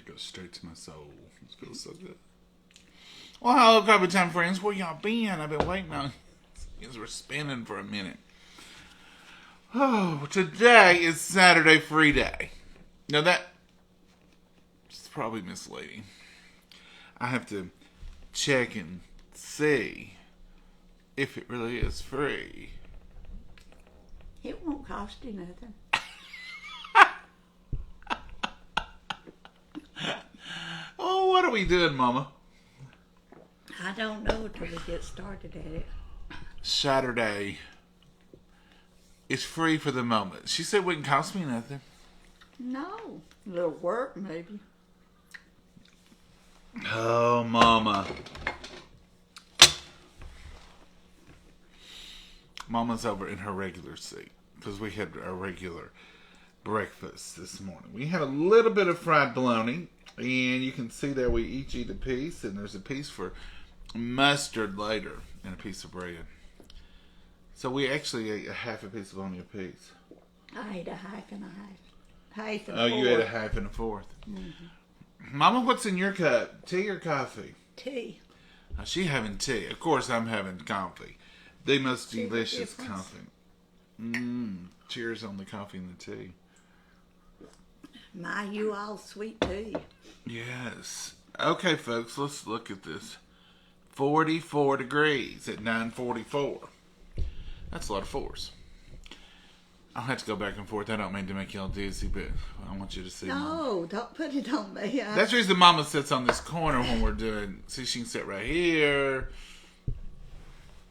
It goes straight to my soul. It feels so good. Well, hello, Coffee Time friends. Where y'all been? I've been waiting on you. We're spinning for a minute. Oh, today is Saturday free day. Now that's probably misleading. I have to check and see if it really is free. It won't cost you nothing. Oh, what are we doing, Mama? I don't know till we get started at it. Saturday is free for the moment. She said it wouldn't cost me nothing. No. A little work, maybe. Oh, Mama. Mama's over in her regular seat because we had our regular breakfast this morning. We had a little bit of fried bologna, and you can see there we each eat a piece, and there's a piece for mustard later, and a piece of bread. So we actually ate a half a piece of bologna apiece. I ate a half and a half. Half and Oh, four. you ate a half and a fourth. Mm-hmm. Mama, what's in your cup? Tea or coffee? Tea. Now, she having tea. Of course, I'm having coffee. The most See the delicious difference? coffee. Cheers on the coffee and the tea. My, you all sweet tea. Yes. Okay, folks, let's look at this. 44 degrees at 9:44. That's a lot of fours. I'll have to go back and forth. I don't mean to make y'all dizzy, but I want you to see. Mama. No, don't put it on me. That's the reason Mama sits on this corner when we're doing. See, she can sit right here.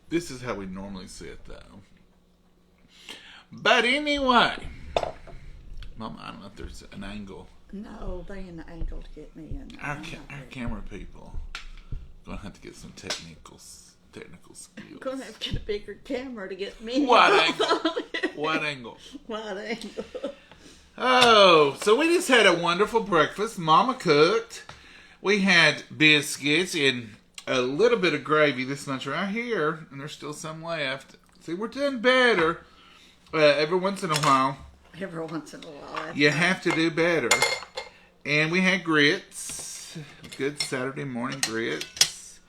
This is how we normally sit, though. But anyway, Mama, I don't know if there's an angle. No, they ain't the angle to get me in. Our camera people gonna have to get some technical skills. I'm going to have to get a bigger camera to get me. What angle? What angle? What angle? Oh, so we just had a wonderful breakfast. Mama cooked. We had biscuits and a little bit of gravy this much right here, and there's still some left. See, we're doing better every once in a while. Every once in a while. You have to do better. And we had grits. Good Saturday morning grits.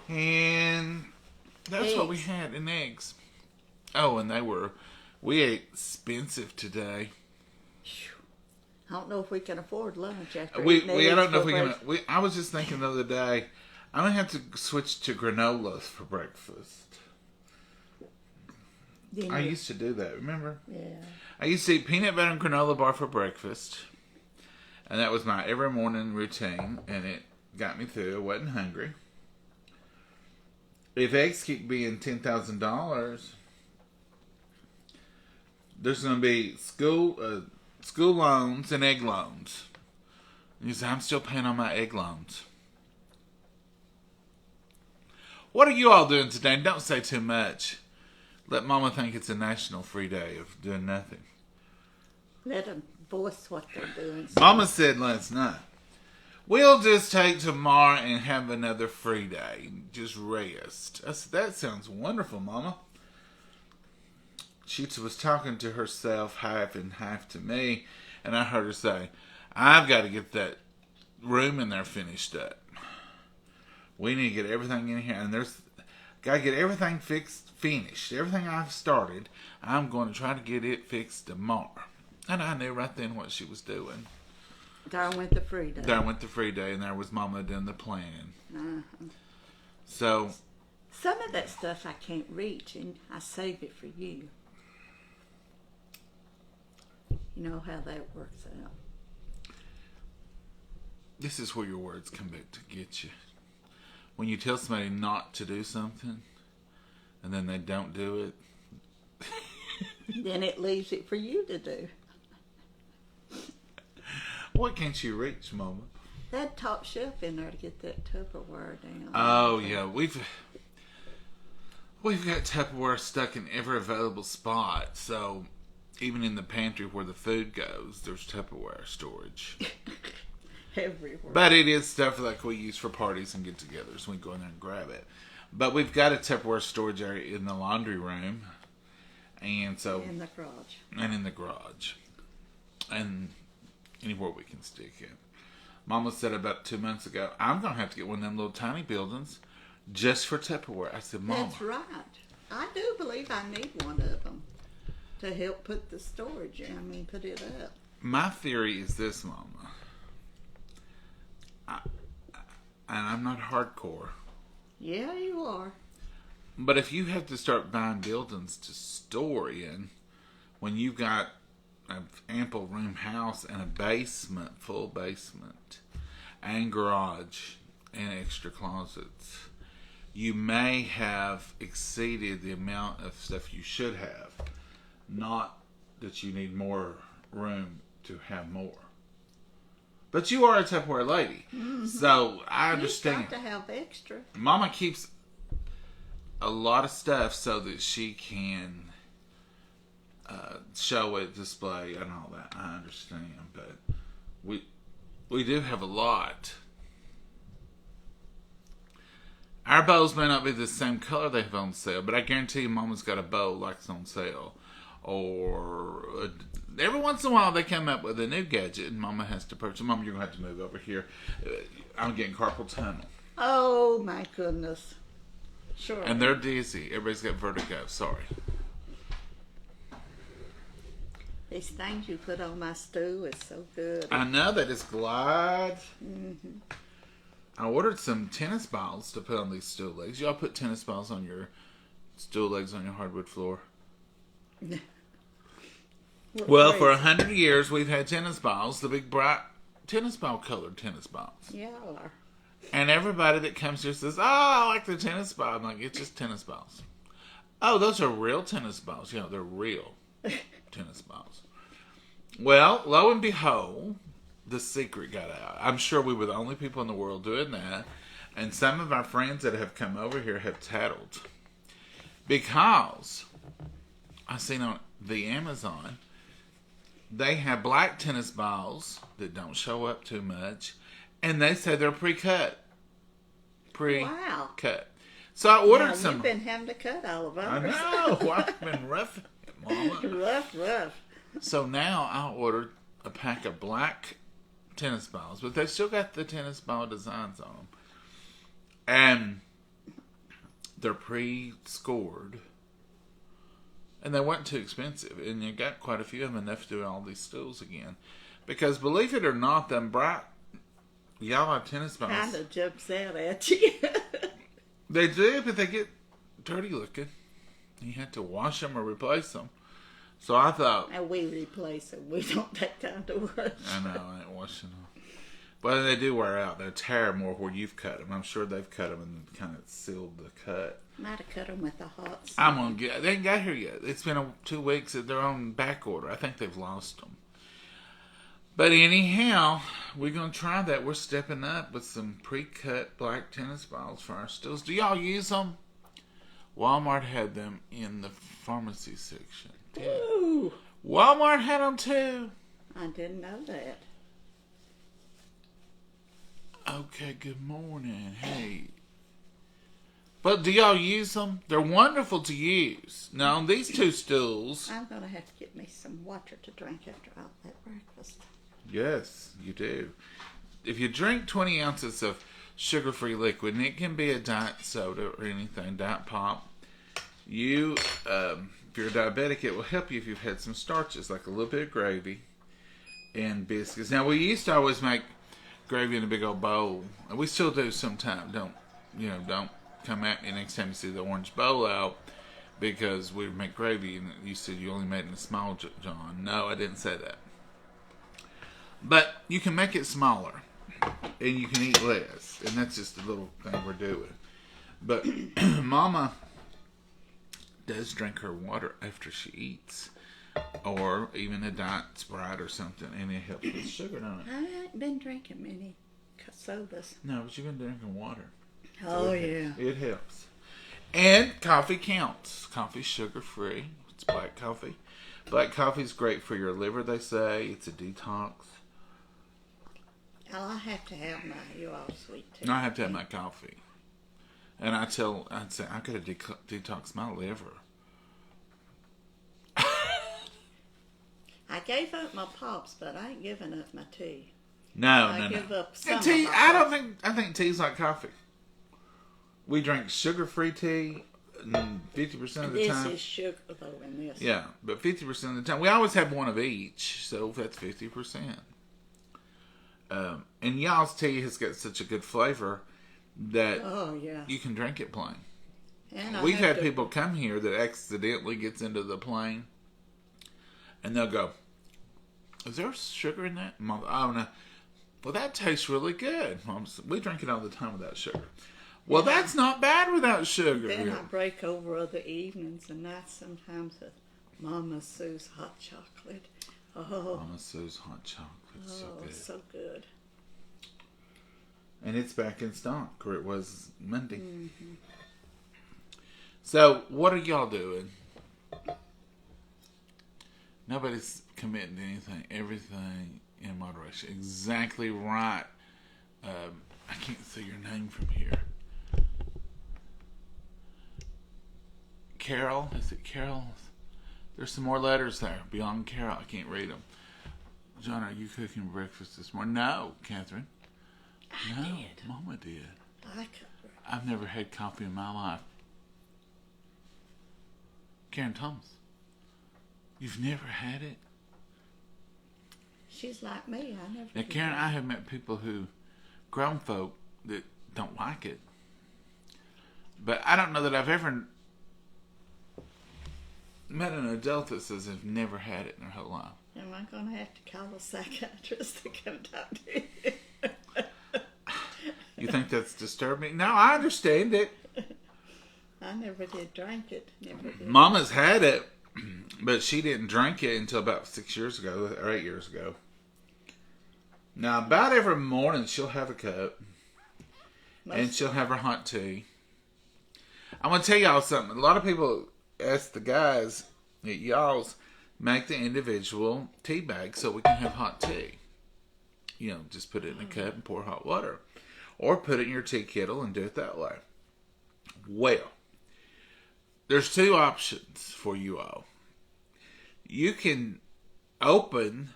And that's what we had, and eggs. Oh, and we ate expensive today. I don't know if we can afford lunch after I eating eggs don't know if for we can. breakfast. I was just thinking the other day, I might have to switch to granola for breakfast. Then I you- used to do that, remember? Yeah. I used to eat peanut butter and granola bar for breakfast. And that was my every morning routine, and it got me through. I wasn't hungry. If eggs keep being $10,000, there's going to be school loans and egg loans. You say, I'm still paying on my egg loans. What are you all doing today? Don't say too much. Let Mama think it's a national free day of doing nothing. Let them voice what they're doing. Mama said last night, we'll just take tomorrow and have another free day. Just rest. I said, that sounds wonderful, Mama. She was talking to herself half and half to me, and I heard her say, I've got to get that room in there finished up. We need to get everything in here, and got to get everything finished. Everything I've started, I'm going to try to get it fixed tomorrow. And I knew right then what she was doing. There went the free day. There went the free day, and there was Mama doing the plan. Uh-huh. So, Some of that stuff I can't reach, and I save it for you. You know how that works out. this is where your words come back to get you. When you tell somebody not to do something, and then they don't do it. Then it leaves it for you to do. What can't you reach, Mama? That top shelf in there to get that Tupperware down. Oh, yeah. We've got Tupperware stuck in every available spot. So, even in the pantry where the food goes, there's Tupperware storage. Everywhere. But it is stuff like we use for parties and get-togethers. We go in there and grab it. But we've got a Tupperware storage area in the laundry room. And so... In the garage. And in the garage. And anywhere we can stick it. Mama said about 2 months ago, I'm going to have to get one of them little tiny buildings just for Tupperware. I said, Mama. That's right. I do believe I need one of them to help put the storage in. I mean, put it up. My theory is this, Mama. And I'm not hardcore. Yeah, you are. But if you have to start buying buildings to store in, when you've got an ample room house and a basement, full basement, and garage, and extra closets, you may have exceeded the amount of stuff you should have. Not that you need more room to have more. But you are a Tupperware lady. Mm-hmm. So I understand. You've got to have extra. Mama keeps a lot of stuff so that she can show it, display, and all that. I understand. But we do have a lot. Our bows may not be the same color they have on sale, but I guarantee you Mama's got a bow like it's on sale. Or every once in a while they come up with a new gadget and Mama has to purchase. Mama, you're going to have to move over here. I'm getting carpal tunnel. Oh, my goodness. Sure. And they're dizzy. Everybody's got vertigo. Sorry. These things you put on my stool is so good. I know, they just glide. Mm-hmm. I ordered some tennis balls to put on these stool legs. Y'all put tennis balls on your stool legs on your hardwood floor? Well, for 100 years we've had tennis balls, the big bright tennis ball colored tennis balls. Yeah. And everybody that comes here says, "Oh, I like the tennis ball." I'm like, "It's just tennis balls." Oh, those are real tennis balls. You know, they're real tennis balls. Well, lo and behold, the secret got out. I'm sure we were the only people in the world doing that. And some of our friends that have come over here have tattled. Because I seen on the Amazon, they have black tennis balls that don't show up too much. And they say they're pre-cut. Wow. Cut. So I ordered some. You've been having to cut all of I ours. know. I've been rough, Mama. Rough. So now I ordered a pack of black tennis balls, but they still got the tennis ball designs on them. And they're pre-scored. And they weren't too expensive. And you got quite a few of them enough to do all these stools again. Because believe it or not, them bright yellow tennis balls. Kind of jumps out at you. They do, but they get dirty looking. You have to wash them or replace them. So I thought... And we replace them. We don't take time to wash. I know, I ain't washing them. But they do wear out. They tear more where you've cut them. I'm sure they've cut them and kind of sealed the cut. Might have cut them with a hot sauce. I'm going to get... They ain't got here yet. It's been 2 weeks. They're on back order. I think they've lost them. But anyhow, we're going to try that. We're stepping up with some pre-cut black tennis balls for our stools. Do y'all use them? Walmart had them in the pharmacy section. Ooh. Walmart had them too. I didn't know that. Okay, good morning. Hey. But do y'all use them? They're wonderful to use. Now, on these 2 stools... I'm going to have to get me some water to drink after all that breakfast. Yes, you do. If you drink 20 ounces of sugar-free liquid, and it can be a diet soda or anything, diet pop, if you're diabetic, it will help you if you've had some starches, like a little bit of gravy and biscuits. Now, we used to always make gravy in a big old bowl, and we still do sometimes. Don't come at me next time you see the orange bowl out, because we make gravy, and you said you only made it in a small John. No, I didn't say that. But you can make it smaller, and you can eat less, and that's just a little thing we're doing. But Mama does drink her water after she eats, or even a diet Sprite or something, and it helps with sugar, don't it? I haven't been drinking many sodas. No, but you've been drinking water. Oh, yeah. It helps. And coffee counts. Coffee's sugar-free. It's black coffee. Black coffee's great for your liver, they say. It's a detox. I have to have my all sweet tea. No, I have to have my coffee. And I'd say, I gotta detox my liver. I gave up my pops, but I ain't giving up my tea. No, I no, give no. up some And tea, of my I don't coffee. think, I think tea's like coffee. We drink sugar-free tea 50% of the This time. is sugar though in this. Yeah, but 50% of the time. We always have one of each, so that's 50%. And y'all's tea has got such a good flavor that Oh yeah. you can drink it plain. And I We've have had to- people come here that accidentally gets into the plain, and they'll go, "Is there sugar in that?" Mom, oh no. Well, that tastes really good. Mom, we drink it all the time without sugar. Well, Yeah. that's not bad without sugar. Then I break over other evenings and nights sometimes with Mama Sue's hot chocolate. Oh, Mama Sue's hot chocolate, so good. so good. And it's back in stock, or it was Monday. Mm-hmm. So, what are y'all doing? Nobody's committing to anything. Everything in moderation. Exactly right. I can't see your name from here. Carol? Is it Carol? There's some more letters there. Beyond Carol. I can't read them. John, are you cooking breakfast this morning? No, Catherine. No, did. Mama did. I could. I've never had coffee in my life. Karen Thomas, you've never had it? She's like me. I never. Now, did Karen, that. I have met people who, grown folk, that don't like it. But I don't know that I've ever met an adult that says they've never had it in their whole life. Am I going to have to call a psychiatrist to come talk to you? You think that's disturbing? No, I understand it. I never did drink it. Never did. Mama's had it, but she didn't drink it until about 6 years ago, or 8 years ago. Now, about every morning, she'll have a cup, and she'll have her hot tea. I'm going to tell y'all something. A lot of people ask the guys at y'all's, make the individual tea bag so we can have hot tea. You know, just put it in a cup and pour hot water. Or put it in your tea kettle and do it that way. Well, there's two options for you all. You can open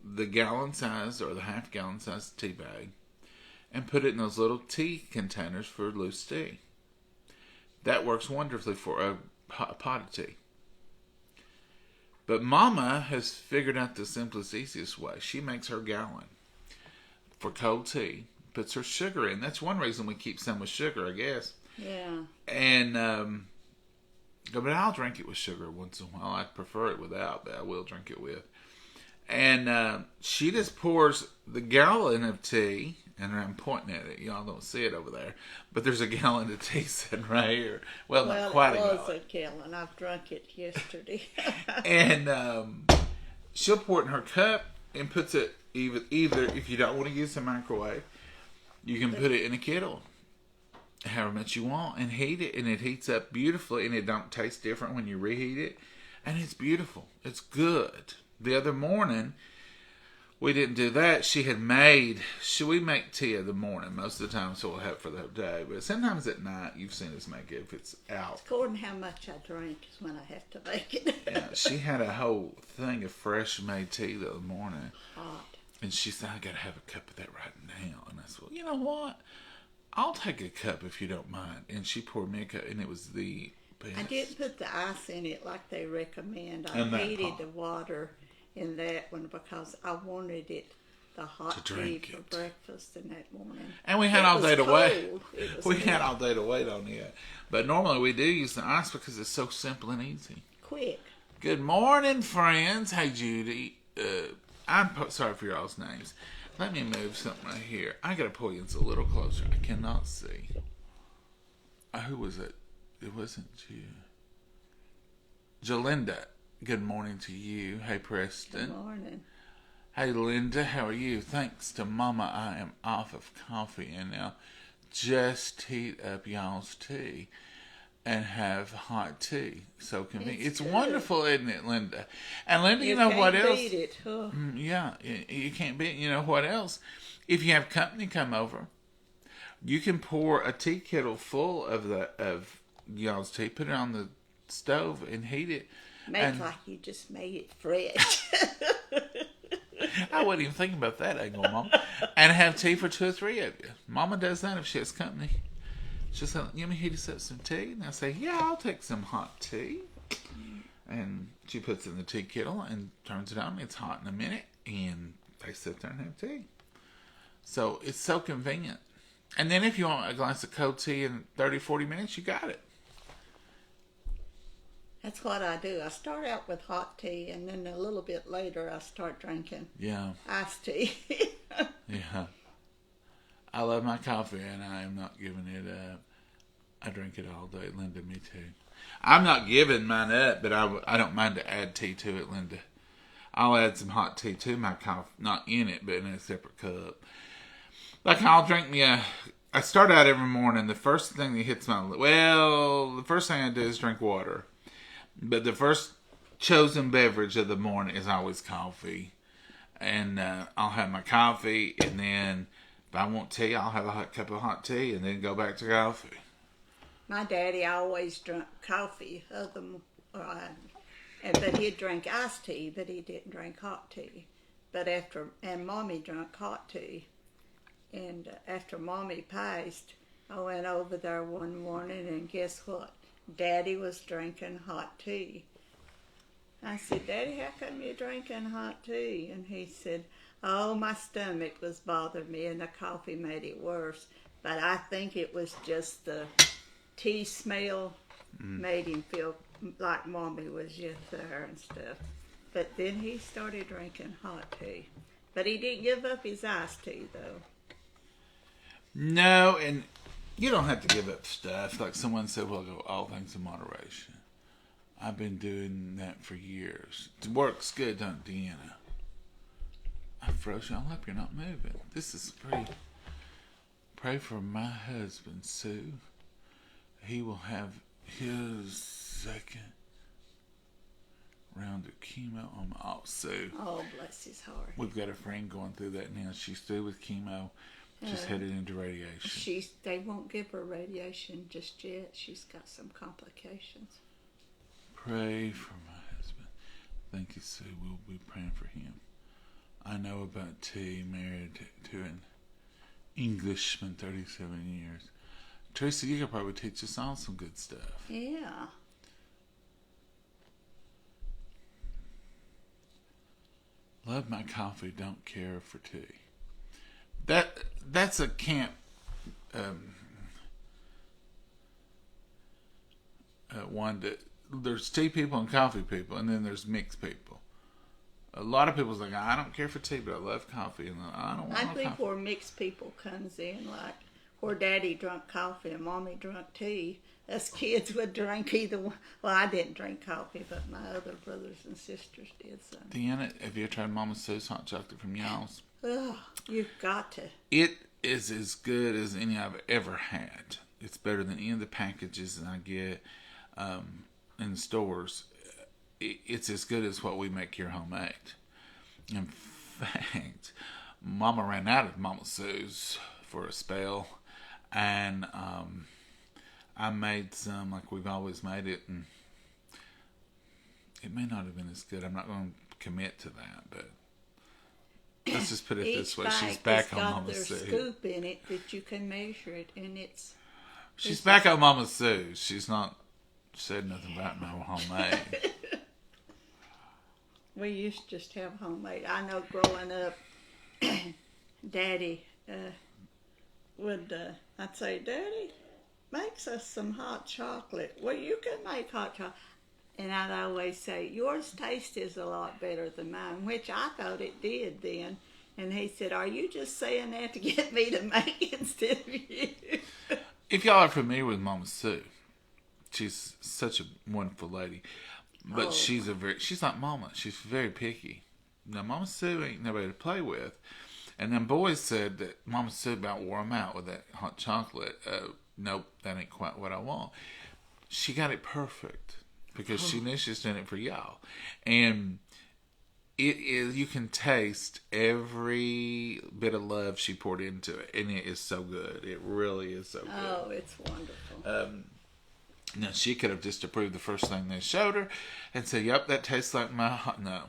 the gallon size or the half gallon size tea bag and put it in those little tea containers for loose tea. That works wonderfully for a pot of tea. But Mama has figured out the simplest, easiest way. She makes her gallon for cold tea, puts her sugar in. That's one reason we keep some with sugar, I guess. Yeah. And, but I'll drink it with sugar once in a while. I prefer it without, but I will drink it with. And she just pours the gallon of tea, and I'm pointing at it. Y'all don't see it over there. But there's a gallon of tea sitting right here. Well, not quite it a was gallon. a gallon. I've drunk it yesterday. And she'll pour it in her cup and puts it either if you don't want to use the microwave, you can put it in a kettle however much you want and heat it, and it heats up beautifully, and it don't taste different when you reheat it, and it's beautiful. It's good. The other morning we didn't do that. She had made, we make tea in the morning most of the time, so we'll have it for the whole day, but sometimes at night you've seen us make it if it's out. According to how much I drink is when I have to make it. Yeah, she had a whole thing of fresh made tea the other morning. Hot. And she said, I got to have a cup of that right now. And I said, well, you know what? I'll take a cup if you don't mind. And she poured me a cup, and it was the best. I didn't put the ice in it like they recommend. I In that heated pot. the water in that one because I wanted it, the hot To tea drink for it. breakfast in that morning. And we had It all was day to wait. cold. It was We cold. had all day to wait on it. But normally we do use the ice because it's so simple and easy. Quick. Good morning, friends. Hey, Judy. I'm sorry for y'all's names. Let me move something right here. I got to pull you a little closer. I cannot see. Who was it? It wasn't you. Jalinda. Good morning to you. Hey, Preston. Good morning. Hey, Linda. How are you? Thanks to Mama, I am off of coffee and now just heat up y'all's tea and have hot tea. So convenient. It's good. wonderful, isn't it, Linda? And Linda, you, You know can't what else? beat it. Huh? Yeah, you can't beat. You know what else? If you have company come over, you can pour a tea kettle full of y'all's tea, put it on the stove, and heat it. Make And- like you just made it fresh. I wasn't even thinking about that angle, Mom. And have tea for 2 or 3 of you. Mama does that if she has company. She'll say, "You want me to heat us up some tea?" And I say, "Yeah, I'll take some hot tea." And she puts it in the tea kettle and turns it on. It's hot in a minute, and they sit there and have tea. So it's so convenient. And then if you want a glass of cold tea in 30, 40 minutes, you got it. That's what I do. I start out with hot tea, and then a little bit later I start drinking Yeah, iced tea. yeah. I love my coffee, and I am not giving it up. I drink it all day. Linda, me too. I'm not giving mine up, but I don't mind to add tea to it, Linda. I'll add some hot tea to my coffee, not in it, but in a separate cup. Like I'll drink me I start out every morning. The first thing that hits my the first thing I do is drink water. But the first chosen beverage of the morning is always coffee. And I'll have my coffee, and then if I want tea, I'll have a hot cup of hot tea, and then go back to coffee. My daddy always drank coffee, but he'd drink iced tea, but he didn't drink hot tea. And Mommy drank hot tea. And after Mommy passed, I went over there one morning, and guess what? Daddy was drinking hot tea. I said, "Daddy, how come you're drinking hot tea?" And he said, "Oh, my stomach was bothering me, and the coffee made it worse. But I think it was just the tea smell made him feel like Mommy was just there and stuff." But then he started drinking hot tea. But he didn't give up his iced tea, though. No, and you don't have to give up stuff. Like someone said, "Well, go all things in moderation." I've been doing that for years. It works good, don't it, Deanna? I froze you all up. You're not moving. This is pretty. Pray for my husband, Sue. He will have his second round of chemo on Sue. Oh, bless his heart. We've got a friend going through that now. She's through with chemo. She's headed into radiation. They won't give her radiation just yet. She's got some complications. Pray for my husband. Thank you, Sue. We'll be praying for him. I know about T, married to an Englishman, 37 years. Teresa, you could probably teach us all some good stuff. Yeah. Love my coffee, don't care for tea. That's a camp one that there's tea people and coffee people, and then there's mixed people. A lot of people's like, "I don't care for tea, but I love coffee," and I don't want I think coffee. where mixed people comes in, like where Daddy drank coffee and Mommy drank tea. Us kids would drink either one. Well, I didn't drink coffee, but my other brothers and sisters did. So. Deanna, have you ever tried Mama Sue's hot chocolate from Y'all's? Oh, you've got to. It is as good as any I've ever had. It's better than any of the packages that I get in stores. It's as good as what we make here homemade. In fact, Mama ran out of Mama Sue's for a spell, and I made some like we've always made it, and it may not have been as good. I'm not going to commit to that, but let's just put it this way: she's back on Mama Sue. There's got their scoop in it that you can measure it, and She's back on Mama Sue. She's not said nothing about no homemade. We used to just have homemade. I know growing up, Daddy I'd say, "Daddy, makes us some hot chocolate." "Well, you can make hot chocolate." And I'd always say, "Yours tastes a lot better than mine," which I thought it did then. And he said, "Are you just saying that to get me to make instead of you?" If y'all are familiar with Mama Sue, she's such a wonderful lady. But she's like Mama. She's very picky. Now, Mama Sue ain't nobody to play with. And them boys said that Mama Sue about wore them out with that hot chocolate. Nope, that ain't quite what I want. She got it perfect because she knew she was doing it for y'all. And it is, you can taste every bit of love she poured into it. And it is so good. It really is so good. Oh, it's wonderful. Now, she could have just approved the first thing they showed her and said, "Yep, that tastes like my hot." No.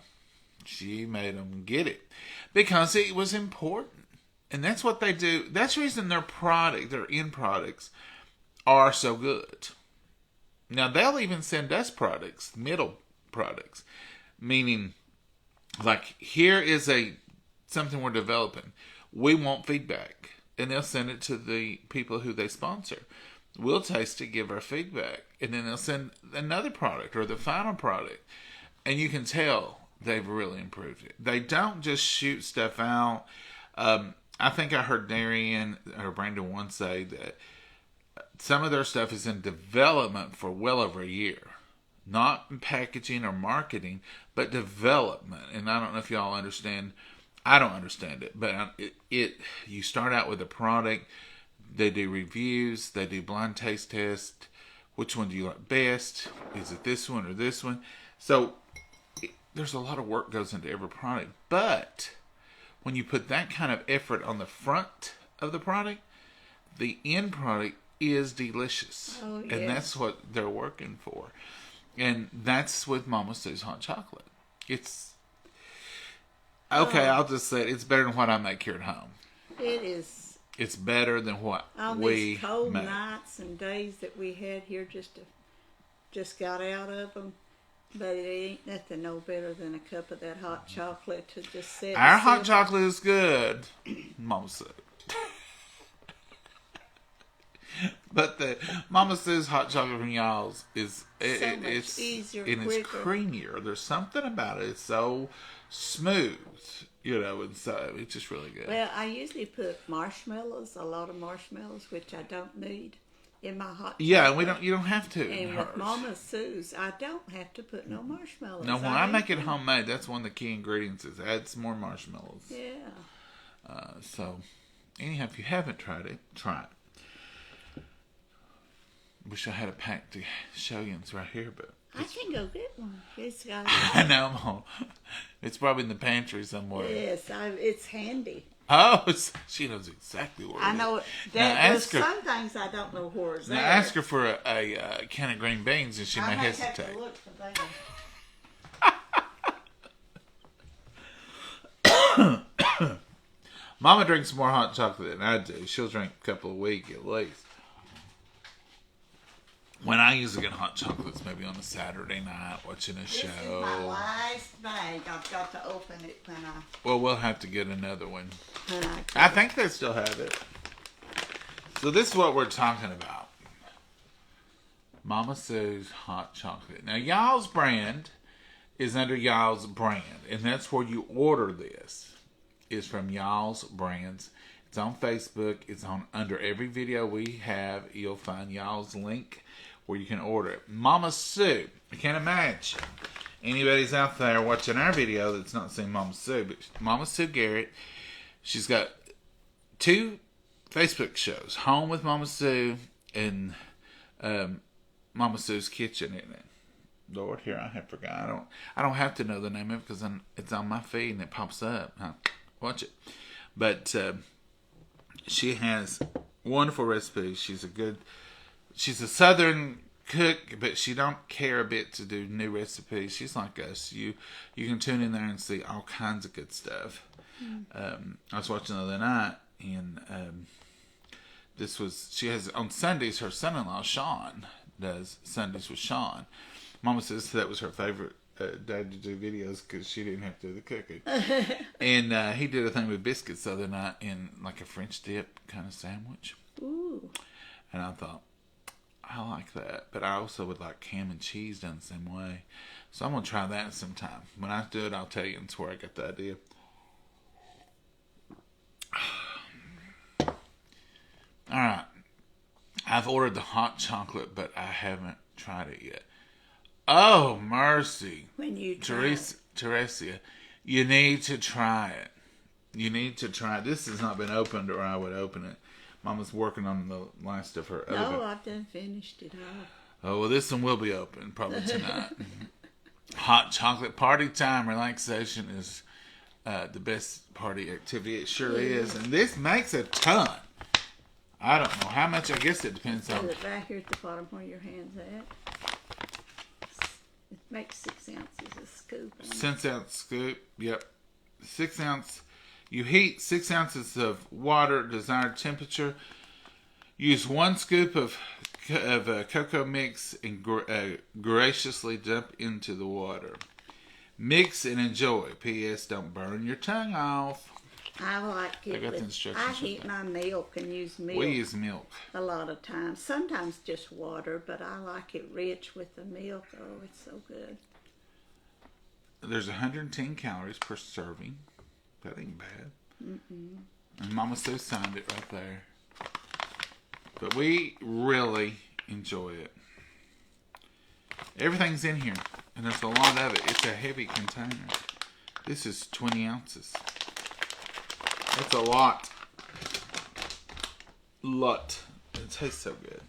She made them get it because it was important. And that's what they do. That's the reason their end products, are so good. Now, they'll even send us products, middle products, meaning, like, here is something we're developing. We want feedback. And they'll send it to the people who they sponsor. We'll taste it, give our feedback. And then they'll send another product or the final product. And you can tell they've really improved it. They don't just shoot stuff out. I think I heard Darian or Brandon once say that some of their stuff is in development for well over a year. Not in packaging or marketing, but development. And I don't know if y'all understand. I don't understand it. But you start out with a product. They do reviews. They do blind taste tests. Which one do you like best? Is it this one or this one? So there's a lot of work goes into every product. But when you put that kind of effort on the front of the product, the end product is delicious. Oh, yes. And that's what they're working for. And that's with Mama Sue's hot chocolate. It's okay, I'll just say it's better than what I make here at home. It is. It's better than what On we these cold make. nights and days that we had here, just got out of them. But it ain't nothing no better than a cup of that hot chocolate to just sit. Our and hot sip. chocolate is good, Mama Sue. But the Mama Sue's hot chocolate from y'all's is it's easier, and it's quicker. creamier. There's something about it. It's so smooth, and so it's just really good. Well, I usually put marshmallows, a lot of marshmallows, which I don't need in my hot chocolate. Yeah, and you don't have to. in And with hers. Mama Sue's, I don't have to put no marshmallows. No, when I do make it think- homemade, that's one of the key ingredients is add some more marshmallows. Yeah. So, anyhow, if you haven't tried it, try it. Wish I had a pack to show you. It's right here, but I can go get one. It's got. I know it's probably in the pantry somewhere. Yes, it's handy. Oh, she knows exactly where. I it know is. that. Now There's ask her. some things I don't know where it's Now at. ask her for a can of green beans, and she may I might hesitate. have to look for that. Mama drinks more hot chocolate than I do. She'll drink a couple a week at least. When I usually get hot chocolates, maybe on a Saturday night watching a This is my show. last bag. I've got to open it Well, we'll have to get another one. when I think they still have it. So this is what we're talking about. Mama Sue's hot chocolate. Now, y'all's brand is under y'all's brand, and that's where you order this. Is from y'all's brands. It's on Facebook. It's on under every video we have. You'll find y'all's link where you can order it. Mama Sue. I can't imagine anybody's out there watching our video that's not seen Mama Sue, but Mama Sue Garrett. She's got 2 Facebook shows: Home with Mama Sue and Mama Sue's Kitchen, isn't it? Lord, here I have forgot. I don't have to know the name of it because it's on my feed and it pops up. Watch it. But she has wonderful recipes. She's a Southern cook, but she don't care a bit to do new recipes. She's like us. You can tune in there and see all kinds of good stuff. I was watching the other night, and she has on Sundays. Her son-in-law Sean does Sundays with Sean. Mama says that was her favorite day to do videos because she didn't have to do the cooking. And he did a thing with biscuits the other night in like a French dip kind of sandwich. Ooh. And I thought, I like that. But I also would like ham and cheese done the same way. So I'm going to try that sometime. When I do it, I'll tell you. And it's where I got the idea. All right. I've ordered the hot chocolate, but I haven't tried it yet. Oh, mercy. When you try it. Teresia, you need to try it. You need to try it. This has not been opened or I would open it. Mama's working on the last of her No, oven. I've done finished it all. Oh, well, this one will be open probably tonight. Hot chocolate party time relaxation is the best party activity. It sure is. And this makes a ton. I don't know how much. I guess it depends Is on. it right here at the bottom where your hand's at? It makes 6 ounces a scoop. 6 ounce scoop. Yep. 6 ounce. You heat 6 ounces of water, desired temperature. Use 1 scoop of cocoa mix and graciously dump into the water. Mix and enjoy. P.S. Don't burn your tongue off. I like it. got the instructions I heat my milk and use milk. We use milk. A lot of times. Sometimes just water, but I like it rich with the milk. Oh, it's so good. There's 110 calories per serving. That ain't bad. And Mama Sue signed it right there. But we really enjoy it. Everything's in here. And there's a lot of it. It's a heavy container. This is 20 ounces. That's a lot. It tastes so good.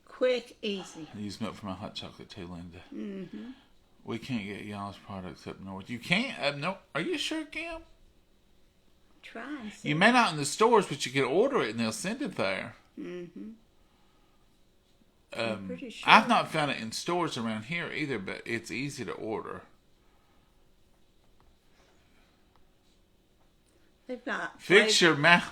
Quick, easy. I use milk for my hot chocolate too, Linda. We can't get y'all's products up north. You can't up north? Are you sure, Kim? Try and see. You may not in the stores, but you can order it and they'll send it there. I'm pretty sure. I've not found it in stores around here either, but it's easy to order. They've got Fix your mouth.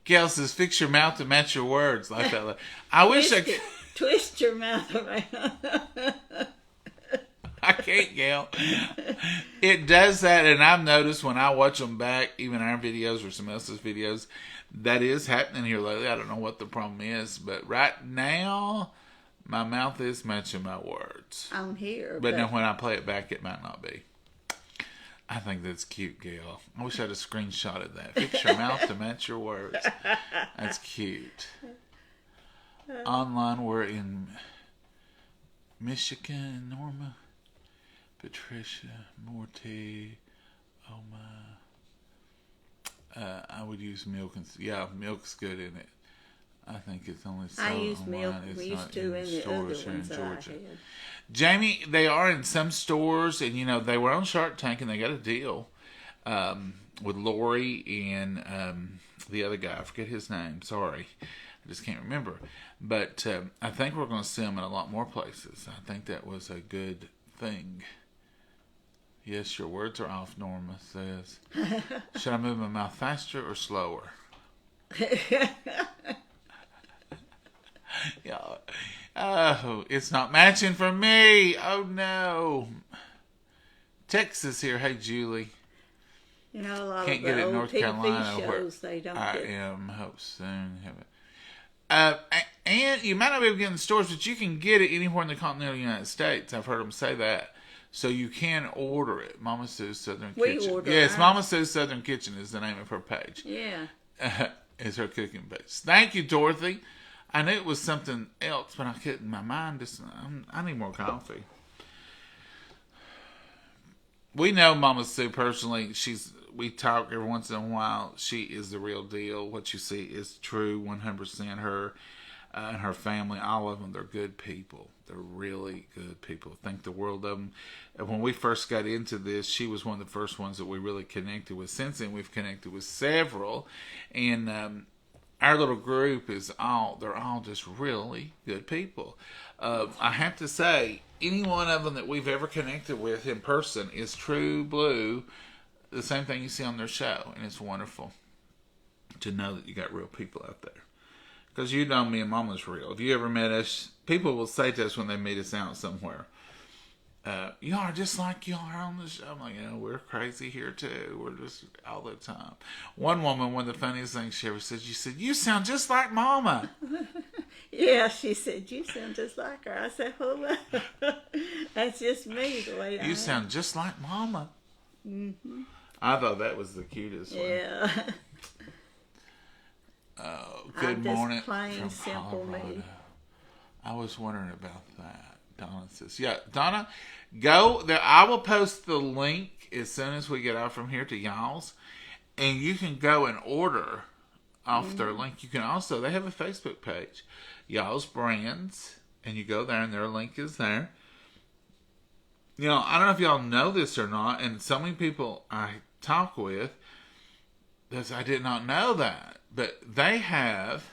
Gail says, fix your mouth to match your words. Like that. I wish I could. Twist your mouth around. I can't, Gail. It does that, and I've noticed when I watch them back, even our videos or someone else's videos, that is happening here lately. I don't know what the problem is, but right now, my mouth is matching my words. On here. But now when I play it back, it might not be. I think that's cute, Gail. I wish I had a screenshot of that. Fix your mouth to match your words. That's cute. Online, we're in Michigan, Norma, Patricia, Morty, oh my. I would use milk and milk's good in it. I think it's only sold I use online. milk. It's We not used to in the other stores here in ones that I Georgia. had. Jamie, they are in some stores, and they were on Shark Tank, and they got a deal with Lori and the other guy. I forget his name. Sorry, I just can't remember. But I think we're going to see them in a lot more places. I think that was a good thing. Yes, your words are off, Norma says. Should I move my mouth faster or slower? Yeah. Oh, it's not matching for me. Oh, no. Texas here. Hey, Julie. You know, a lot Can't of get the it in old North TV Carolina. shows, they don't I get. am. Hope soon. And you might not be able to get in the stores, but you can get it anywhere in the continental United States. I've heard them say that. So you can order it. Mama Sue's Southern We Kitchen. order Yes, ours. Mama Sue's Southern Kitchen is the name of her page. Yeah. Is her cooking page. Thank you, Dorothy. I knew it was something else, but I couldn't. My mind just. I need more coffee. We know Mama Sue personally. We talk every once in a while. She is the real deal. What you see is true, 100%. Her and her family, all of them, they're good people. They're really good people. Think the world of them. When we first got into this, she was one of the first ones that we really connected with. Since then, we've connected with several, and our little group they're all just really good people. I have to say, any one of them that we've ever connected with in person is true blue, the same thing you see on their show, and it's wonderful to know that you got real people out there. Because you know me and Mama's real. If you ever met us, people will say to us when they meet us out somewhere, you are just like you are on the show. I'm like, we're crazy here too. We're just all the time. One woman, one of the funniest things she ever said, she said, you sound just like Mama. Yeah, she said, you sound just like her. I said, oh, that's just me, the way I You am. sound just like Mama. Mm-hmm. I thought that was the cutest one. Yeah. Good I'm just morning plain from simple me. Colorado. I was wondering about that. Donna says, yeah, Donna, go there. I will post the link as soon as we get out from here to y'all's, and you can go and order off their link. You can also, they have a Facebook page, Y'all's Brands, and you go there and their link is there. I don't know if y'all know this or not, and so many people I talk with, I did not know that, but they have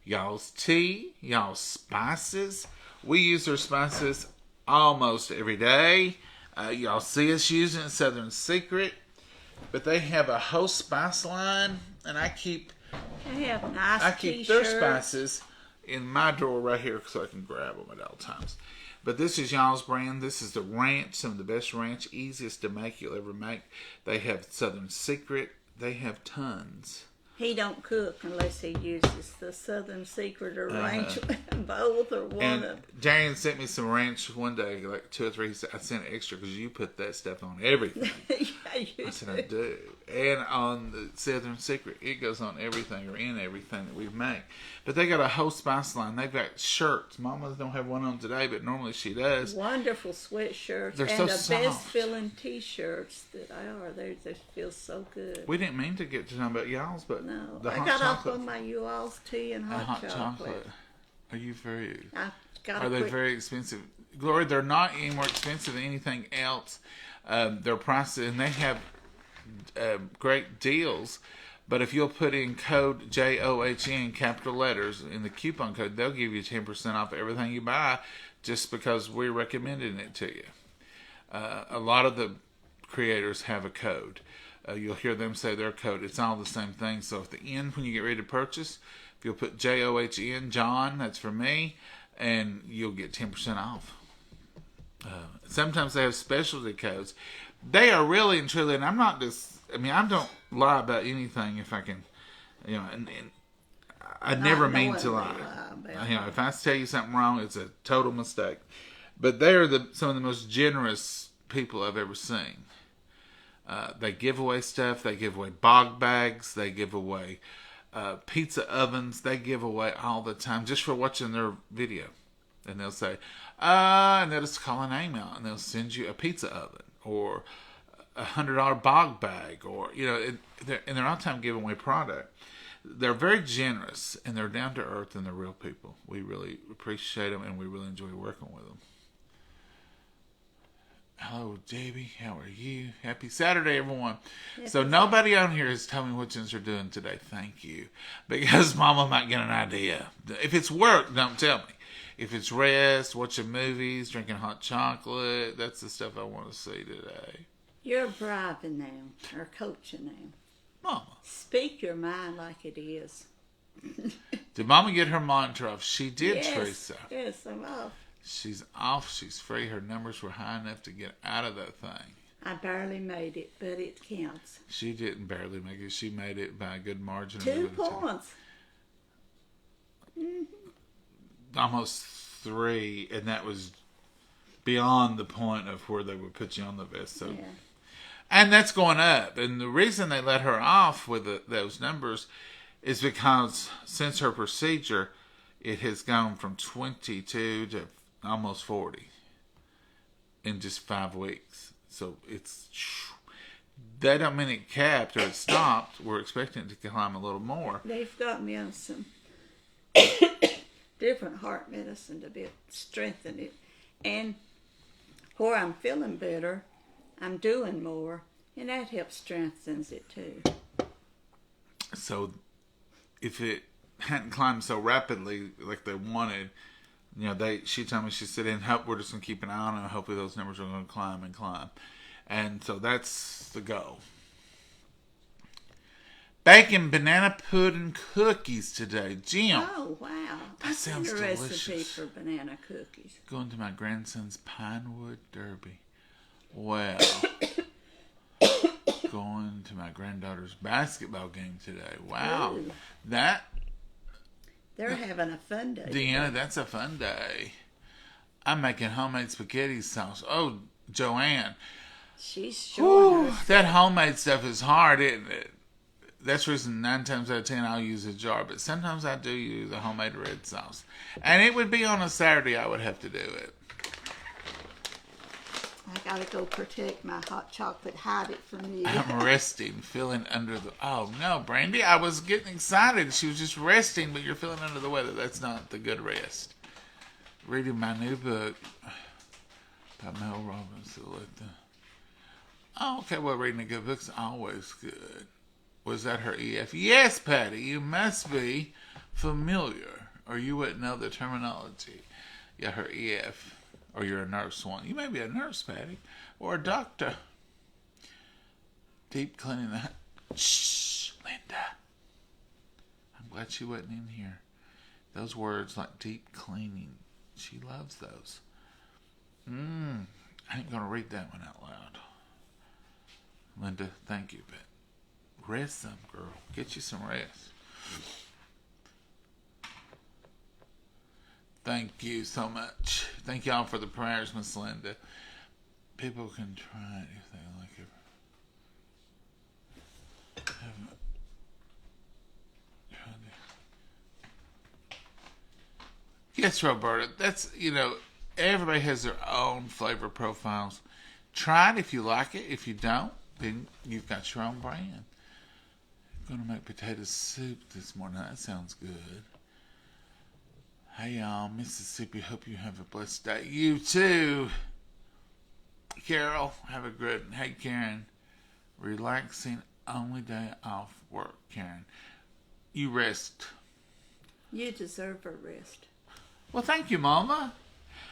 y'all's tea, y'all's spices, We use their spices almost every day. Y'all see us using Southern Secret, but they have a whole spice line, and I keep They have nice their t-shirts. spices in my drawer right here so I can grab them at all times. But this is y'all's brand. This is the ranch, some of the best ranch, easiest to make you'll ever make. They have Southern Secret. They have tons. He don't cook unless he uses the Southern Secret or ranch, both or one And of them. Darian sent me some ranch one day, like 2 or 3. He said, I sent extra because you put that stuff on everything. Yeah, you I said, I do. And on the Southern Secret, it goes on everything or in everything that we make. But they got a whole spice line. They've got shirts. Mama's don't have one on today, but normally she does. Wonderful sweatshirts. They're and so the soft. best filling t-shirts that are. They feel so good. We didn't mean to get to talking about y'all's, but No, the I hot got off chocolate. on my U-All's tea and hot, chocolate. Are you very... I got Are a they quick, very expensive? Gloria, they're not any more expensive than anything else. Their prices, and they have great deals. But if you'll put in code JOHN, capital letters, in the coupon code, they'll give you 10% off everything you buy just because we're recommending it to you. A lot of the creators have a code. You'll hear them say their code. It's all the same thing. So at the end, when you get ready to purchase, if you'll put JOHN, John, that's for me, and you'll get 10% off. Sometimes they have specialty codes. They are really and truly, and I'm not just, I mean, I don't lie about anything if I can, you know, and I never mean to lie. You know, if I tell you something wrong, it's a total mistake. But they're some of the most generous people I've ever seen. They give away stuff. They give away bog bags. They give away pizza ovens. They give away all the time just for watching their video. And they'll say, and they'll just call a name out, and they'll send you a pizza oven or $100 bog bag, or you know, and they're all the time giving away product. They're very generous, and they're down to earth, and they're real people. We really appreciate them, and we really enjoy working with them. Hello, JB. How are you? Happy Saturday, everyone. So nobody on here has told me what things they're doing today. Thank you. Because Mama might get an idea. If it's work, don't tell me. If it's rest, watching movies, drinking hot chocolate, that's the stuff I want to see today. You're bribing them or coaching them. Mama. Speak your mind like it is. Did Mama get her monitor off? She did, Yes, Teresa. yes, I'm off. She's off. She's free. Her numbers were high enough to get out of that thing. I barely made it, but it counts. She didn't barely make it. She made it by a good margin. 2 points. Almost 3, and that was beyond the point of where they would put you on the vest. So, Yeah. and that's going up. And the reason they let her off with those numbers is because since her procedure, it has gone from 22 to almost 40 in just 5 weeks. So it's that don't mean it capped or it stopped. We're expecting it to climb a little more. They've got me on some different heart medicine to be strengthen it. And where I'm feeling better, I'm doing more, and that helps strengthens it too. So if it hadn't climbed so rapidly like they wanted, you know, she told me, she said, and hope we're just gonna keep an eye on it. Hopefully those numbers are gonna climb and climb. And so that's the goal. Baking banana pudding cookies today. Jim. Oh wow! That sounds a recipe delicious. for banana cookies. Going to my grandson's Pinewood Derby. Well, going to my granddaughter's basketball game today. Wow. Ooh. They're having a fun day. Deanna, that's a fun day. I'm making homemade spaghetti sauce. Oh, Joanne. She's showing Ooh, us. that homemade stuff is hard, isn't it? That's the reason 9 times out of 10 I'll use a jar, but sometimes I do use a homemade red sauce. And it would be on a Saturday I would have to do it. I gotta go protect my hot chocolate, hide it from you. I'm resting, feeling under the... Oh, no, Brandy, I was getting excited. She was just resting, but you're feeling under the weather. That's not the good rest. Reading my new book by Mel Robbins. Oh, okay, well, reading a good book's always good. Was that her EF? Yes, Patty, you must be familiar, or you wouldn't know the terminology. Yeah, her EF. Or you're a nurse one. You may be a nurse, Patty. Or a doctor. Deep cleaning the... Shh, Linda. I'm glad she wasn't in here. Those words like deep cleaning. She loves those. I ain't going to read that one out loud. Linda, thank you, but rest some, girl. Get you some rest. Thank you so much. Thank y'all for the prayers, Miss Linda. People can try it if they like it. Yes, Roberta. That's, everybody has their own flavor profiles. Try it if you like it. If you don't, then you've got your own brand. I'm going to make potato soup this morning. That sounds good. Hey, y'all. Mississippi, hope you have a blessed day. You too. Carol, have a good one. Hey, Karen. Relaxing only day off work, Karen. You rest. You deserve a rest. Well, thank you, Mama.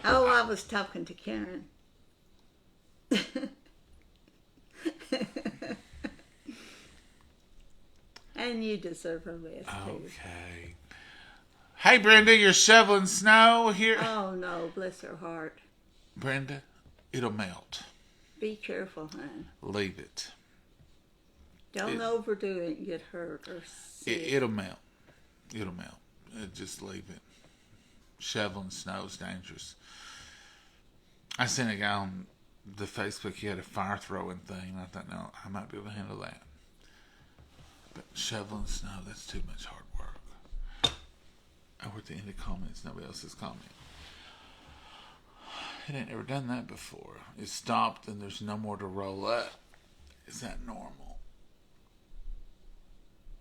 Oh, I was talking to Karen. And you deserve a rest, too. Okay. Hey, Brenda, you're shoveling snow here. Oh, no, bless her heart. Brenda, it'll melt. Be careful, hon. Leave it. Don't overdo it and get hurt or sick. It'll melt. It'll melt. Just leave it. Shoveling snow is dangerous. I seen a guy on the Facebook, he had a fire throwing thing. I thought, no, I might be able to handle that. But shoveling snow, that's too much hard work. Oh, we're at the end of comments. Nobody else has commented. It ain't ever done that before. It stopped and there's no more to roll up. Is that normal?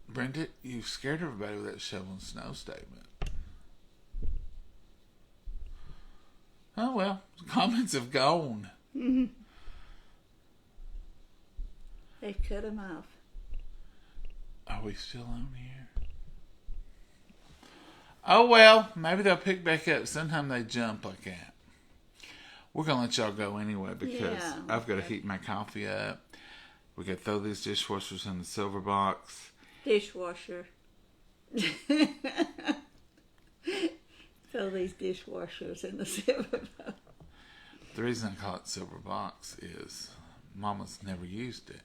Brenda, you scared everybody with that shoveling snow statement. Oh, well, comments have gone. Mm-hmm. They cut them off. Are we still on here? Oh, well, maybe they'll pick back up. Sometimes they jump like that. We're going to let y'all go anyway because I've got to heat my coffee up. We got to throw these dishwashers in the silver box. Dishwasher. Throw these dishwashers in the silver box. The reason I call it silver box is Mama's never used it.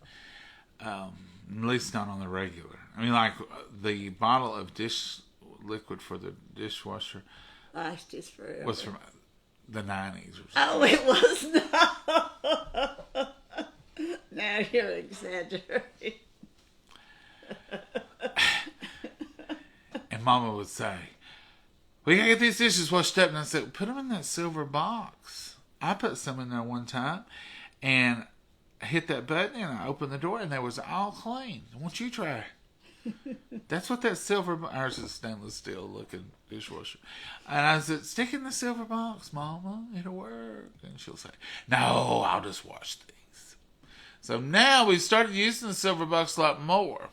At least not on the regular. I mean, like the bottle of dish liquid for the dishwasher Lasts forever. was from the 90s or something. Oh, it was not. Now you're exaggerating. And Mama would say, we gotta get these dishes washed up. And I said, put them in that silver box. I put some in there one time and I hit that button and I opened the door and they was all clean. Won't you try? That's what that silver, ours is stainless steel looking dishwasher. And I said, stick in the silver box, Mama. It'll work. And she'll say, no, I'll just wash these. So now we started using the silver box a lot more.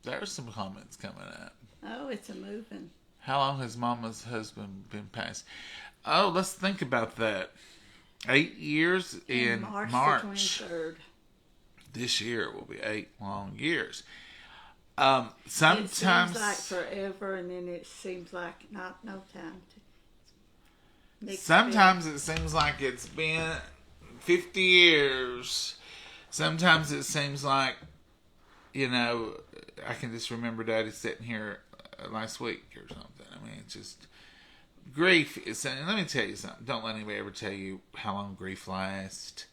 There's some comments coming up. Oh, it's a moving. How long has Mama's husband been passed? Oh, let's think about that. 8 years in March. The 23rd. This year will be 8 long years. Sometimes It seems like forever, and then it seems like no time. Sometimes it seems like it's been 50 years. Sometimes it seems like, I can just remember Daddy sitting here last week or something. I mean, it's just grief is. And let me tell you something. Don't let anybody ever tell you how long grief lasts.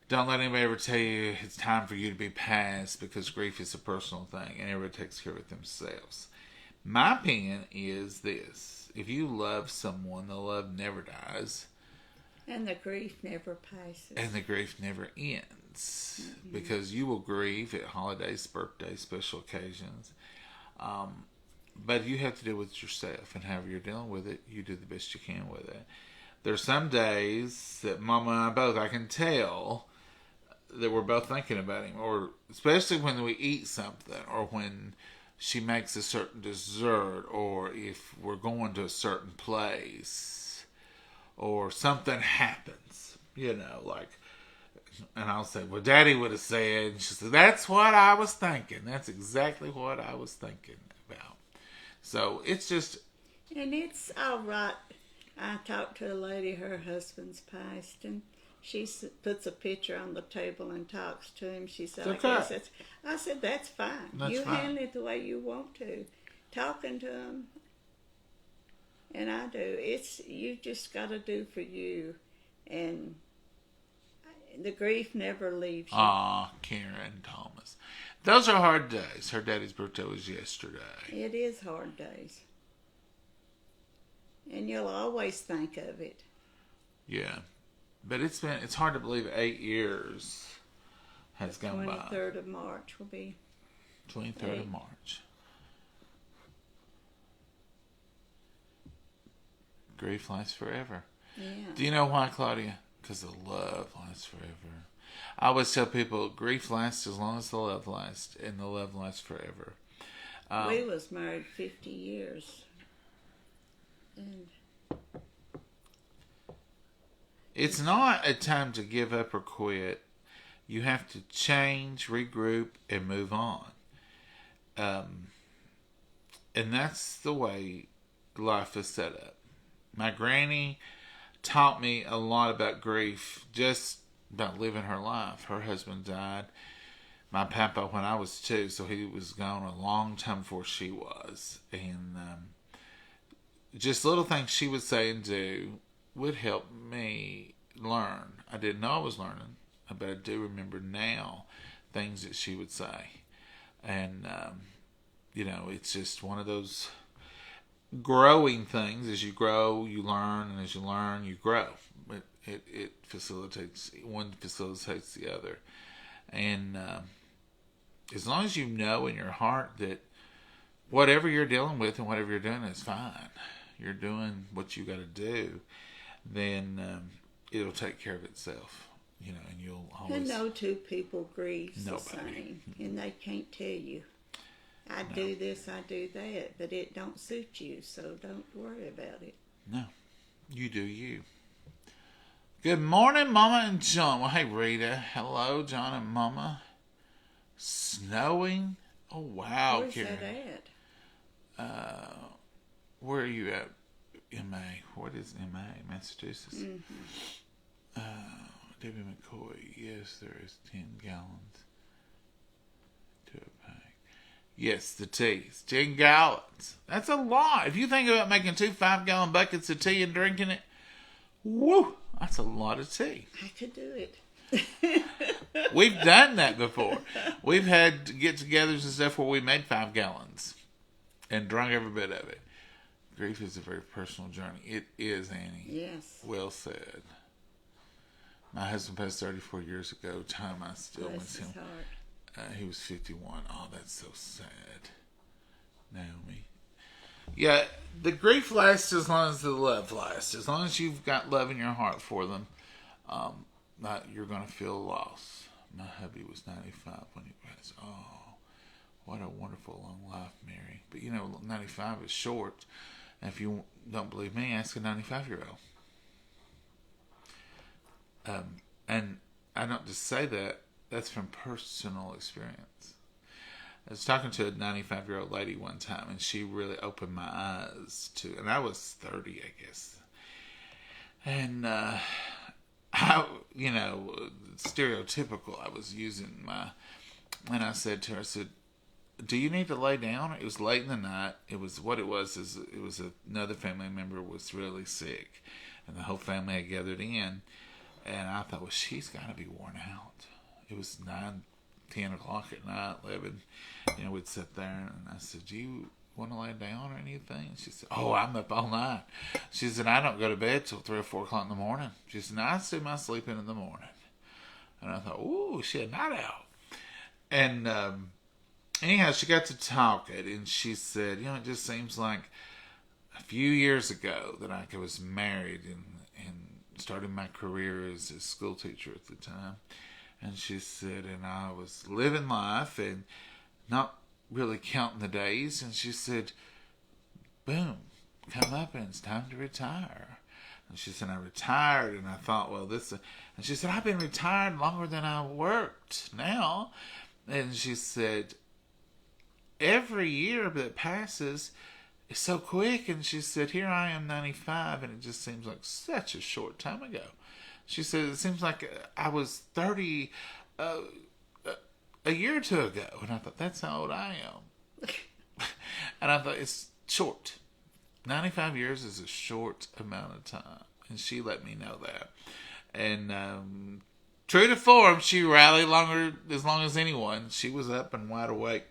Don't let anybody ever tell you it's time for you to be past, because grief is a personal thing and everybody takes care of it themselves. My opinion is this: if you love someone, the love never dies. And the grief never passes. And the grief never ends. Mm-hmm. Because you will grieve at holidays, birthdays, special occasions. But you have to deal with it yourself. And however you're dealing with it, you do the best you can with it. There's some days that Mama and I both, I can tell that we're both thinking about him. Or especially when we eat something. Or when she makes a certain dessert. Or if we're going to a certain place. or something happens, like, and I'll say, well, Daddy would have said, and she said, that's what I was thinking. That's exactly what I was thinking about. So it's just, And it's all right. I talked to a lady, her husband's passed, and she puts a picture on the table and talks to him. She said, okay. I guess that's, I said, that's fine. That's you fine. handle it the way you want to. Talking to him, and I do. It's, you just got to do for you. And the grief never leaves you. Karen Thomas. Those are hard days. Her daddy's birthday was yesterday. It is hard days. And you'll always think of it. Yeah. But it's hard to believe 8 years has gone by. 23rd of March will be. 23rd of March. Grief lasts forever. Yeah. Do you know why, Claudia? Because the love lasts forever. I always tell people grief lasts as long as the love lasts, and the love lasts forever. We was married 50 years. And it's not a time to give up or quit. You have to change, regroup, and move on. And that's the way life is set up. My granny taught me a lot about grief, just about living her life. Her husband died, my papa, when I was 2, so he was gone a long time before she was. And just little things she would say and do would help me learn. I didn't know I was learning, but I do remember now things that she would say. And, it's just one of those growing things. As you grow, you learn, and as you learn, you grow. It facilitates, one facilitates the other. And as long as you know in your heart that whatever you're dealing with and whatever you're doing is fine, you're doing what you got to do, then it'll take care of itself. And you'll always... And no two people grieves the Nobody. same. And they can't tell you, I do this, I do that, but it don't suit you, so don't worry about it. No, you do you. Good morning, Mama and John. Well, hey, Rita. Hello, John and Mama. Snowing? Oh, wow, Where's Karen. that at? Where are you at? MA. What is MA? Massachusetts. Mm-hmm. Debbie McCoy. Yes, there is 10 gallons to a pack. Yes, the tea. It's 10 gallons. That's a lot. If you think about making 2 5-gallon buckets of tea and drinking it, woo, that's a lot of tea. I could do it. We've done that before. We've had get-togethers and stuff where we made 5 gallons and drunk every bit of it. Grief is a very personal journey. It is, Annie. Yes. Well said. My husband passed 34 years ago. Time I still miss Bless his him. heart. He was 51. Oh, that's so sad. Naomi. Yeah, the grief lasts as long as the love lasts. As long as you've got love in your heart for them, you're going to feel loss. My hubby was 95 when he passed. Oh, what a wonderful long life, Mary. But 95 is short. And if you don't believe me, ask a 95-year-old. And I don't just say that. That's from personal experience. I was talking to a 95-year-old lady one time, and she really opened my eyes to, and I was 30, I guess. And, stereotypical, I was using and I said to her, I said, do you need to lay down? It was late in the night. It was another family member was really sick, and the whole family had gathered in, and I thought, well, she's got to be worn out. It was 9, 10 o'clock at night, 11. We'd sit there, and I said, do you want to lay down or anything? And she said, oh, I'm up all night. She said, I don't go to bed till 3 or 4 o'clock in the morning. She said, I do my sleeping in the morning. And I thought, ooh, she had a night out. And anyhow, she got to talking, and she said, it just seems like a few years ago that I was married and started my career as a school teacher at the time. And she said, and I was living life and not really counting the days. And she said, boom, come up and it's time to retire. And she said, I retired, and I thought, well, this... And she said, I've been retired longer than I worked now. And she said, every year that passes is so quick. And she said, here I am, 95, and it just seems like such a short time ago. She said, it seems like I was 30 a year or two ago. And I thought, that's how old I am. And I thought, it's short. 95 years is a short amount of time. And she let me know that. And true to form, she rallied as long as anyone. She was up and wide awake.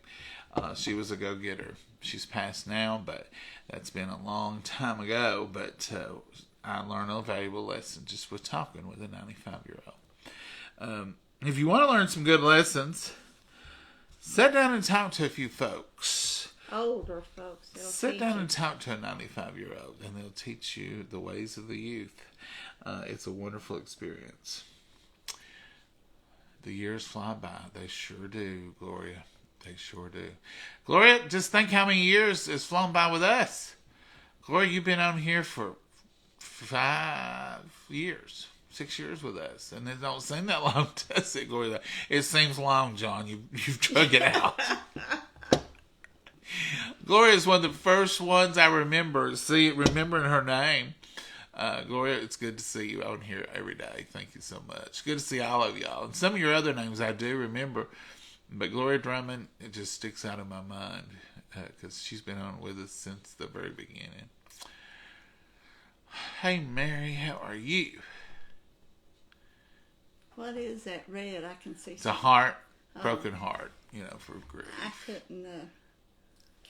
She was a go-getter. She's passed now, but that's been a long time ago. But I learned a valuable lesson just with talking with a 95-year-old. If you want to learn some good lessons, sit down and talk to a few folks. Older folks. Sit down and talk to a 95-year-old, and they'll teach you the ways of the youth. It's a wonderful experience. The years fly by. They sure do, Gloria. They sure do. Gloria, just think how many years has flown by with us. Gloria, you've been on here for 5 years, 6 years with us. And it don't seem that long, does it, Gloria? It seems long, John. You've drug it out. Gloria is one of the first ones I remember remembering her name. Gloria, it's good to see you on here every day. Thank you so much. Good to see all of y'all. And some of your other names I do remember. But Gloria Drummond, it just sticks out of my mind because she's been on with us since the very beginning. Hey, Mary, how are you? What is that red? I can see. It's a heart, broken heart, for grief. I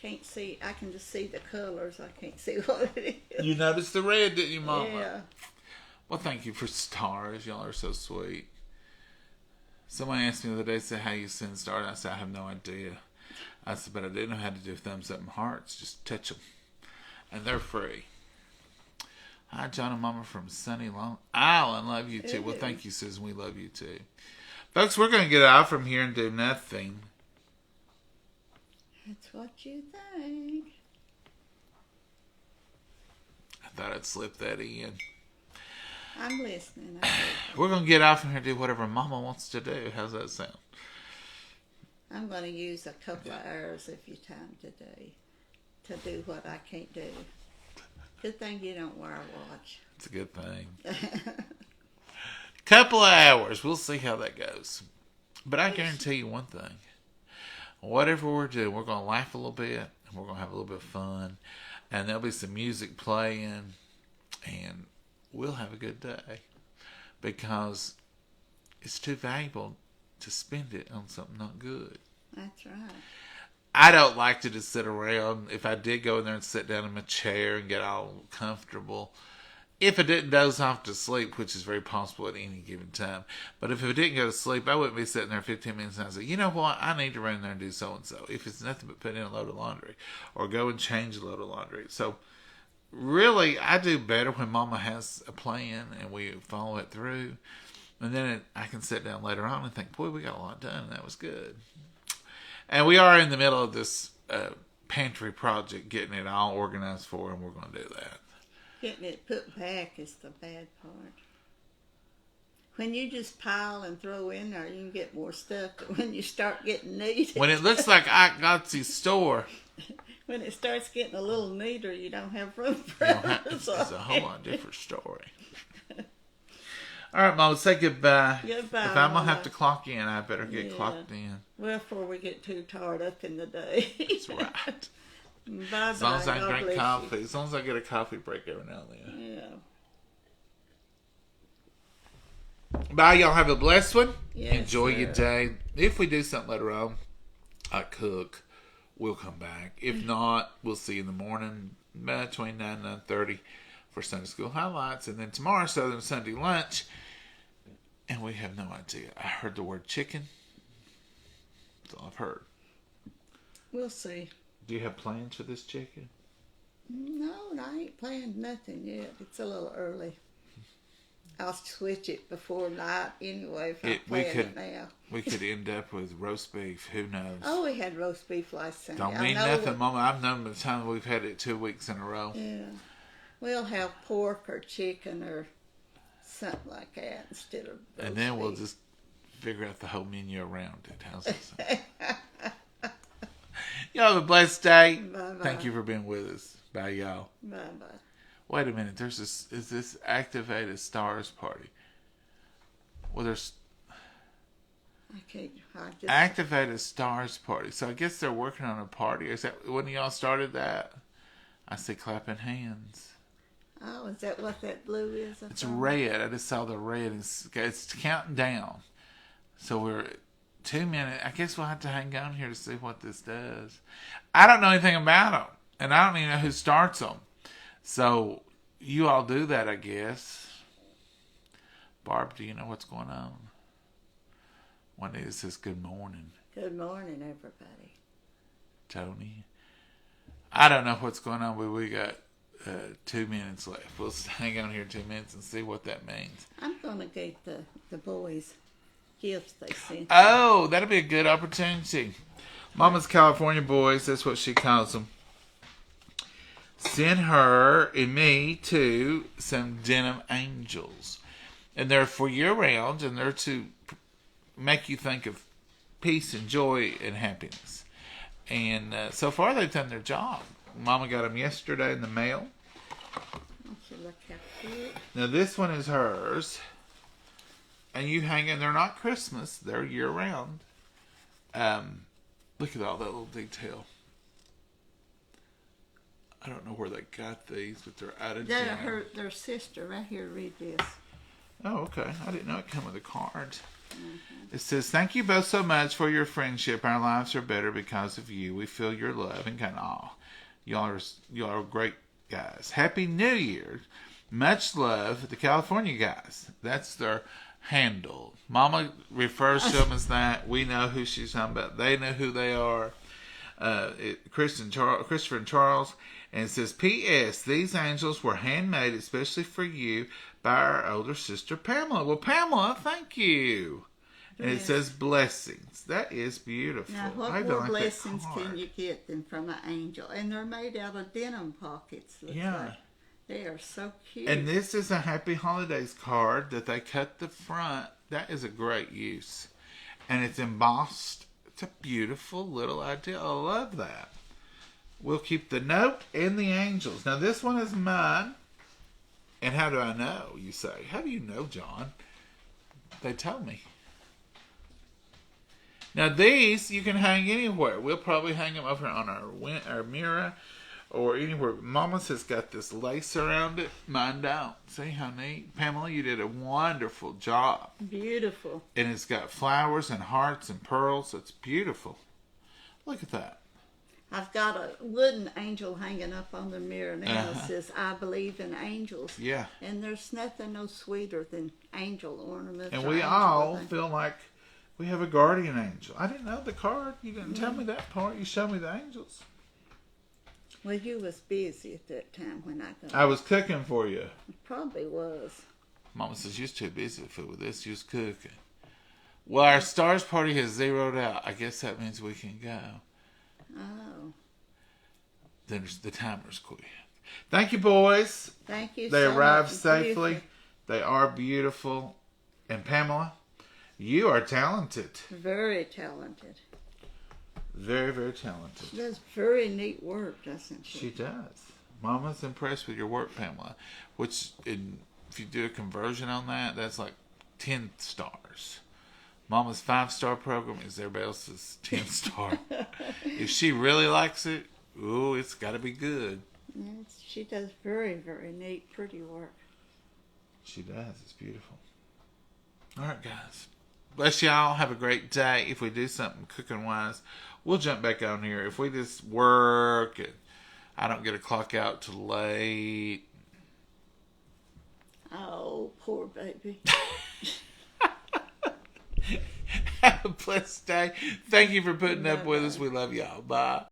can't see. I can just see the colors. I can't see what it is. You noticed the red, didn't you, Mama? Yeah. Well, thank you for stars. Y'all are so sweet. Someone asked me the other day, said, how you send stars? I said, I have no idea. I said, but I do know how to do thumbs up and hearts. Just touch them. And they're free. Hi, John and Mama from sunny Long Island. Love you, too. Well, thank you, Susan. We love you, too. Folks, we're going to get off from here and do nothing. That's what you think. I thought I'd slip that in. I'm listening. We're going to get off from here and do whatever Mama wants to do. How's that sound? I'm going to use a couple of hours of your time today to do what I can't do. Good thing you don't wear a watch. It's a good thing. Couple of hours. We'll see how that goes. But I guarantee you one thing. Whatever we're doing, we're going to laugh a little bit, and we're going to have a little bit of fun, and there'll be some music playing, and we'll have a good day, because it's too valuable to spend it on something not good. That's right. I don't like to just sit around. If I did go in there and sit down in my chair and get all comfortable, if I didn't doze off to sleep, which is very possible at any given time, but if I didn't go to sleep, I wouldn't be sitting there 15 minutes and I'd say, you know what, I need to run in there and do so-and-so. If it's nothing but put in a load of laundry or go and change a load of laundry. So really, I do better when Mama has a plan and we follow it through. And then I can sit down later on and think, boy, we got a lot done and that was good. And we are in the middle of this pantry project, getting it all organized for, and we're going to do that. Getting it put back is the bad part. When you just pile and throw in there, you can get more stuff. But when you start getting neat, when it looks like Ike Gotsy's store, when it starts getting a little neater, you don't have room for it. It's a whole lot different story. All right, Mama, say goodbye. Goodbye. If I'm going to have to clock in, I better get clocked in. Well, before we get too tired up in the day. That's right. Bye-bye. As long as I God drink bless coffee. you. As long as I get a coffee break every now and then. Yeah. Bye, y'all. Have a blessed one. Yes, Enjoy sir. your day. If we do something later on, I cook. We'll come back. If not, we'll see you in the morning between 9 and 9:30 for Sunday School Highlights. And then tomorrow, Southern Sunday Lunch. And we have no idea. I heard the word chicken. That's all I've heard. We'll see. Do you have plans for this chicken? No, I ain't planned nothing yet. It's a little early. I'll switch it before night anyway if I plan it now. We could end up with roast beef. Who knows? Oh, we had roast beef last Sunday. Don't mean nothing, Mama. I've known by the time we've had it 2 weeks in a row. Yeah. We'll have pork or chicken or something like that instead of roast And then we'll beef. just figure out the whole menu around it. How's that sound? Y'all have a blessed day. Bye-bye. Thank you for being with us. Bye, y'all. Bye-bye. Wait a minute. There's this. Is this Activated Stars party? Well, there's I can't. I just. Activated Stars party. So I guess they're working on a party. Is that when y'all started that? I see clapping hands. Oh, is that what that blue is? It's red. I just saw the red. It's counting down. So we're 2 minutes. I guess we'll have to hang on here to see what this does. I don't know anything about them, and I don't even know who starts them. So you all do that, I guess. Barb, do you know what's going on? Juanita says, good morning. Good morning, everybody. Tony. I don't know what's going on, but we got 2 minutes left. We'll hang on here 2 minutes and see what that means. I'm going to get the boys gifts they sent. Oh, that'll be a good opportunity. Mama's California Boys, that's what she calls them. Send her and me to some denim angels. And they're for year round, and they're to make you think of peace and joy and happiness. And so far they've done their job. Mama got them yesterday in the mail. Don't you look how cute? Now this one is hers. And you hang in, they're not Christmas, they're year round. Look at all that little detail. I don't know where they got these, but they're out of denim. Their sister right here. Read this. Oh, okay. I didn't know it came with a card. Mm-hmm. It says, thank you both so much for your friendship. Our lives are better because of you. We feel your love and kind of all. Y'all are great guys. Happy New Year. Much love, the California guys. That's their handle. Mama refers to them as that. We know who she's talking about. They know who they are. Christopher and Charles. And it says, P.S. These angels were handmade especially for you by our older sister Pamela. Well, Pamela, thank you. And it says blessings. That is beautiful. Now, what more blessings can you get than from an angel? And they're made out of denim pockets. Yeah. They are so cute. And this is a Happy Holidays card that they cut the front. That is a great use. And it's embossed. It's a beautiful little idea. I love that. We'll keep the note and the angels. Now, this one is mine. And how do I know, you say? How do you know, John? They tell me. Now, these you can hang anywhere. We'll probably hang them over on our mirror or anywhere. Mama's has got this lace around it. Mine don't. See how neat? Pamela, you did a wonderful job. Beautiful. And it's got flowers and hearts and pearls. It's beautiful. Look at that. I've got a wooden angel hanging up on the mirror now. It says, I believe in angels. Yeah. And there's nothing no sweeter than angel ornaments. And we all feel like we have a guardian angel. I didn't know the card. You didn't tell me that part. You showed me the angels. Well, you was busy at that time when I got. I was cooking for you. Probably was. Mama says, you're too busy to fool with this. You're cooking. Well, our stars party has zeroed out. I guess that means we can go. Oh. Then the timer's quit. Thank you, boys. Thank you. They so arrived much. safely. Beautiful. They are beautiful. And Pamela, you are talented. Very talented. Very, very talented. She does very neat work, doesn't she? She does. Mama's impressed with your work, Pamela. Which, if you do a conversion on that, that's like 10 stars. Mama's 5-star program is everybody else's 10-star. If she really likes it, ooh, it's got to be good. Yes, she does very, very neat, pretty work. She does. It's beautiful. All right, guys. Bless y'all. Have a great day. If we do something cooking-wise, we'll jump back on here. If we just work and I don't get a clock out till late. Oh, poor baby. Have a blessed day. Thank you for putting up with us. We love y'all. Bye.